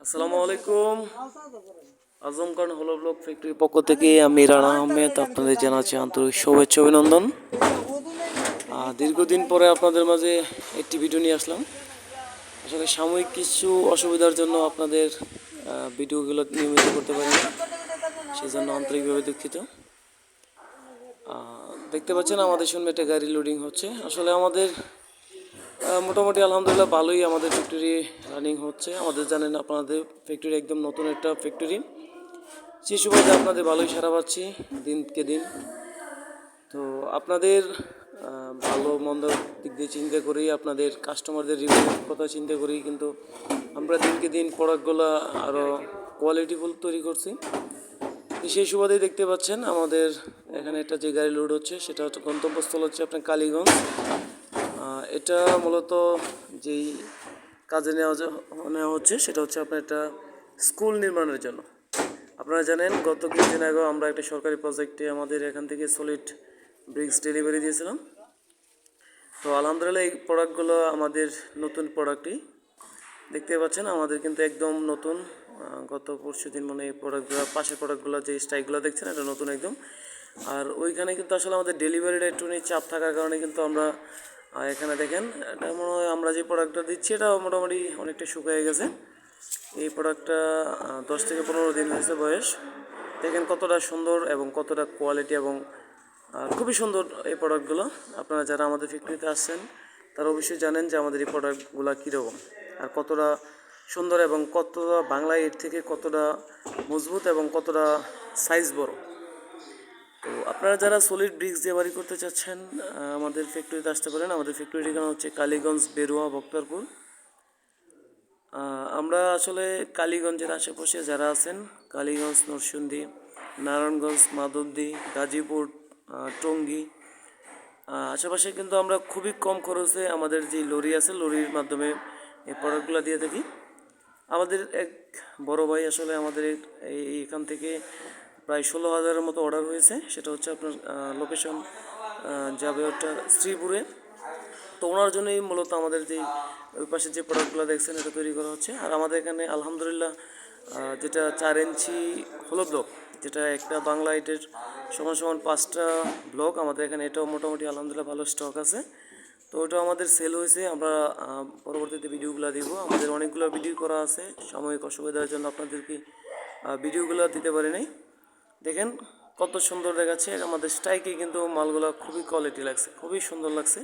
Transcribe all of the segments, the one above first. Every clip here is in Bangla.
আসসালামু আলাইকুম। আজম খান হলো ব্লক ফ্যাক্টরির পক্ষ থেকে আমি রানা আহমেদ আপনাদের জানাচ্ছি আন্তরিক শুভেচ্ছা অভিনন্দন। দীর্ঘদিন পরে আপনাদের মাঝে একটি ভিডিও নিয়ে আসলাম। আসলে সাময়িক কিছু অসুবিধার জন্য আপনাদের ভিডিওগুলো নিয়মিত করতে পারিনি, সেই জন্য আন্তরিকভাবে দুঃখিত। দেখতে পাচ্ছেন আমাদের সামনে একটা গাড়ি লোডিং হচ্ছে। আসলে আমাদের মোটামুটি আলহামদুলিল্লাহ ভালোই আমাদের ফ্যাক্টরি রানিং হচ্ছে। আমাদের জানেন আপনাদের ফ্যাক্টরি একদম নতুন একটা ফ্যাক্টরি, সেই সুবাদে আপনাদের ভালোই সারা পাচ্ছি দিনকে দিন। তো আপনাদের ভালো মন্দ দিক দিয়ে চিন্তা করেই, আপনাদের কাস্টমারদের রিভিউর কথা চিন্তা করেই কিন্তু আমরা দিনকে দিন প্রোডাক্টগুলো আরও কোয়ালিটিফুল তৈরি করছি। সেই সুবাদেই দেখতে পাচ্ছেন আমাদের এখানে একটা যে গাড়ি লোড হচ্ছে সেটা হচ্ছে গন্তব্যস্থল হচ্ছে আপনার কালীগঞ্জ। এটা মূলত যেই কাজে নেওয়া হচ্ছে সেটা হচ্ছে আপনার একটা স্কুল নির্মাণের জন্য। আপনারা জানেন গত কিছুদিন আগেও আমরা একটা সরকারি প্রজেক্টে আমাদের এখান থেকে সলিড ব্রিক্স ডেলিভারি দিয়েছিলাম। তো আলহামদুলিল্লাহ এই প্রোডাক্টগুলো আমাদের নতুন প্রোডাক্টই দেখতে পাচ্ছেন, আমাদের কিন্তু একদম নতুন। গত পরশু দিন মানে এই প্রোডাক্টগুলো, পাশের প্রোডাক্টগুলো যে স্ট্রাইকগুলো দেখছেন এটা নতুন একদম। আর ওইখানে কিন্তু আসলে আমাদের ডেলিভারিটা একটু চাপ থাকার কারণে কিন্তু আমরা এখানে দেখেন এটা মনে হয় আমরা যে প্রোডাক্টটা দিচ্ছি এটা মোটামুটি অনেকটা শুকিয়ে গেছে। এই প্রোডাক্টটা 10 থেকে 15 দিন হয়েছে বয়স। দেখেন কতটা সুন্দর এবং কতটা কোয়ালিটি এবং খুবই সুন্দর এই প্রোডাক্টগুলো। আপনারা যারা আমাদের ফ্যাক্টরিতে আসছেন তারা অবশ্যই জানেন যে আমাদের এই প্রোডাক্টগুলো কীরকম আর কতটা সুন্দর এবং কতটা বাংলা এর থেকে কতটা মজবুত এবং কতটা সাইজ বড়। তো আপনারা যারা সলিড ব্রিক্স দিয়ে বাড়ি করতে চাচ্ছেন আমাদের ফ্যাক্টরিতে আসতে পারেন। আমাদের ফ্যাক্টরির ঠিকানা হচ্ছে কালীগঞ্জ, বেরুয়া, ভক্তারপুর। আমরা আসলে কালীগঞ্জের আশেপাশে যারা আছেন, কালীগঞ্জ, নরসিংদী, নারায়ণগঞ্জ, মাধবদী, গাজীপুর, টঙ্গী আশেপাশে কিন্তু আমরা খুবই কম খরচে আমাদের যে লরি আছে লরির মাধ্যমে এই প্রোডাক্টগুলো দিয়ে থাকি। আমাদের এক বড় ভাই আসলে আমাদের এখান থেকে প্রায় 16,000-এর মতো অর্ডার হয়েছে। সেটা হচ্ছে আপনার লোকেশন যাবে ওটা শ্রীপুরে। তো ওনার জন্যই মূলত আমাদের যে ওই পাশে যে প্রোডাক্টগুলো দেখছেন এটা তৈরি করা হচ্ছে। আর আমাদের এখানে আলহামদুলিল্লাহ যেটা 4 ইঞ্চি হলো ব্লক, যেটা একটা বাংলা ইটের সমান সমান 5টা ব্লক, আমাদের এখানে এটাও মোটামুটি আলহামদুলিল্লাহ ভালো স্টক আছে। তো ওটা আমাদের সেল হয়েছে। আমরা পরবর্তীতে ভিডিওগুলো দিব। আমাদের অনেকগুলো ভিডিও করা আছে, সাময়িক অসুবিধার জন্য আপনাদেরকে ভিডিওগুলো দিতে পারি নাই। দেখেন কত সুন্দর দেখাচ্ছে। আমাদের স্ট্রাইকে কিন্তু মালগুলো খুবই কোয়ালিটি লাগছে, খুবই সুন্দর লাগছে।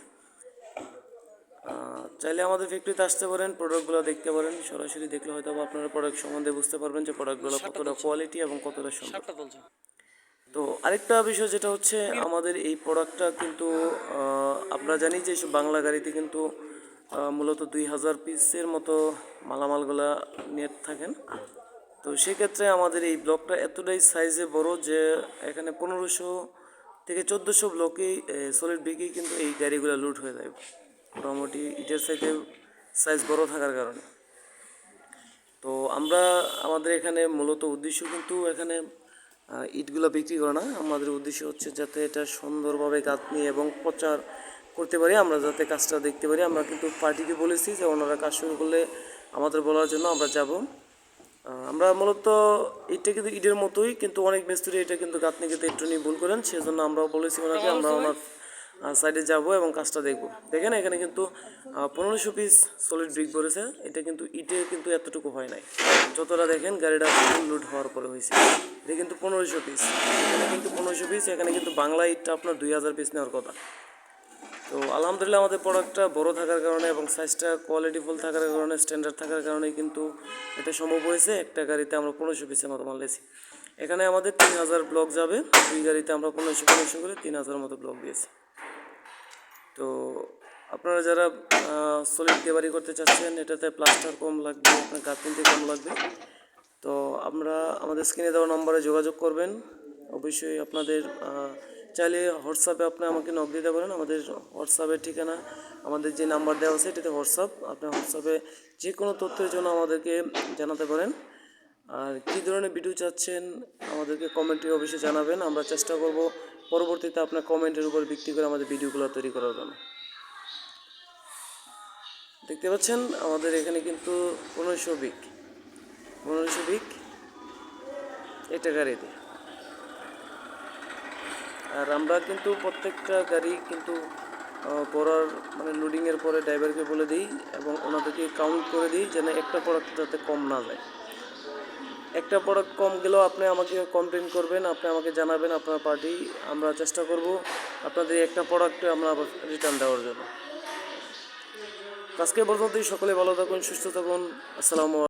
চাইলে আমাদের ফ্যাক্টরিতে আসতে পারেন, প্রোডাক্টগুলো দেখতে পারেন। সরাসরি দেখলে হয়তো আপনারা প্রোডাক্ট সম্বন্ধে বুঝতে পারবেন যে প্রোডাক্টগুলো কতটা কোয়ালিটি এবং কতটা সুন্দর। তো আরেকটা বিষয় যেটা হচ্ছে আমাদের এই প্রোডাক্টটা কিন্তু আমরা জানি যে বাংলা গাড়িতে কিন্তু মূলত 2,000 পিসের মতো মালামালগুলা নিয়ে থাকেন। তো সেক্ষেত্রে আমাদের এই ব্লকটা এতটাই সাইজে বড় যে এখানে 1500 থেকে 1400 ব্লকেই সলিড ব্রিকেই কিন্তু এই গাড়িগুলো লুট হয়ে যায়। মোটামুটি ইটের সাইজে সাইজ বড় থাকার কারণে। তো আমরা আমাদের এখানে মূলত উদ্দেশ্য কিন্তু এখানে ইটগুলো বিক্রি করা না। আমাদের উদ্দেশ্য হচ্ছে যাতে এটা সুন্দরভাবে গাঁথনি এবং প্রচার করতে পারি, আমরা যাতে কাজটা দেখতে পারি। আমরা কিন্তু পার্টিকে বলেছি যে ওনারা কাজ শুরু করলে আমাদের বলার জন্য আমরা যাব। আমরা মূলত এটা কিন্তু ইটের মতোই, কিন্তু অনেক মিস্ত্রি এটা কিন্তু গাঁথনি কিন্তু একটু নিয়ে ভুল করেন, সেজন্য আমরাও বলেছি ওনাকে আমরা ওনার সাইডে যাব এবং কাজটা দেখব। দেখেন এখানে কিন্তু 1500 পিস সলিড ব্রিক ভরেছে। এটা কিন্তু ইটে কিন্তু এতটুকু হয় নাই, যতটা দেখেন গাড়িটা ফুল লোড হওয়ার পরে হয়েছে। এটা কিন্তু 1500 পিস, এখানে কিন্তু 1500 পিস, এখানে কিন্তু বাংলা ইটটা আপনার 2000 পিস নেওয়ার কথা। তো আলহামদুলিল্লাহ আমাদের প্রোডাক্টটা বড় থাকার কারণে এবং সাইজটা কোয়ালিটিফুল থাকার কারণে, স্ট্যান্ডার্ড থাকার কারণে কিন্তু এটা সম্ভব হয়েছে। একটা গাড়িতে আমরা 1500 পিসের মতো মাল লেছি। এখানে আমাদের 3000 ব্লক যাবে, দুই গাড়িতে আমরা 1500 করে 3000 মতো ব্লক দিয়েছি। তো আপনারা যারা সলিড দিয়ে বাড়ি করতে চাচ্ছেন, এটাতে প্লাস্টার কম লাগবে, আপনার গাঁথনিতে কম লাগবে। তো আমরা আমাদের স্ক্রিনে দেওয়া নম্বরে যোগাযোগ করবেন। অবশ্যই আপনাদের চাইলে হোয়াটসঅ্যাপে আপনি আমাকে নক দিতে পারেন। আমাদের হোয়াটসঅ্যাপের ঠিকানা, আমাদের যে নাম্বার দেওয়া আছে এটাতে হোয়াটসঅ্যাপ। আপনি হোয়াটসঅ্যাপে যে কোনো তথ্যের জন্য আমাদেরকে জানাতে পারেন। আর কী ধরনের ভিডিও চাচ্ছেন আমাদেরকে কমেন্টে অবশ্যই জানাবেন। আমরা চেষ্টা করব পরবর্তীতে আপনার কমেন্টের উপর ভিত্তি করে আমাদের ভিডিওগুলো তৈরি করার জন্য। দেখতে পাচ্ছেন আমাদের এখানে কিন্তু 1500 বিক 1520 এটা গাড়িতে। আর আমরা কিন্তু প্রত্যেকটা গাড়ি কিন্তু পড়ার মানে লোডিংয়ের পরে ড্রাইভারকে বলে দিই এবং ওনাদেরকে কাউন্ট করে দিই যেন একটা প্রোডাক্ট যাতে কম না যায়। একটা প্রোডাক্ট কম গেলেও আপনি আমাকে কমপ্লেন করবেন, আপনি আমাকে জানাবেন আপনার পার্টি, আমরা চেষ্টা করব আপনাদের একটা প্রোডাক্টে আমরা আবার রিটার্ন দেওয়ার জন্য। আজকে পর্যন্তই, সকলে ভালো থাকুন, সুস্থ থাকুন। আসসালামু আলাইকুম।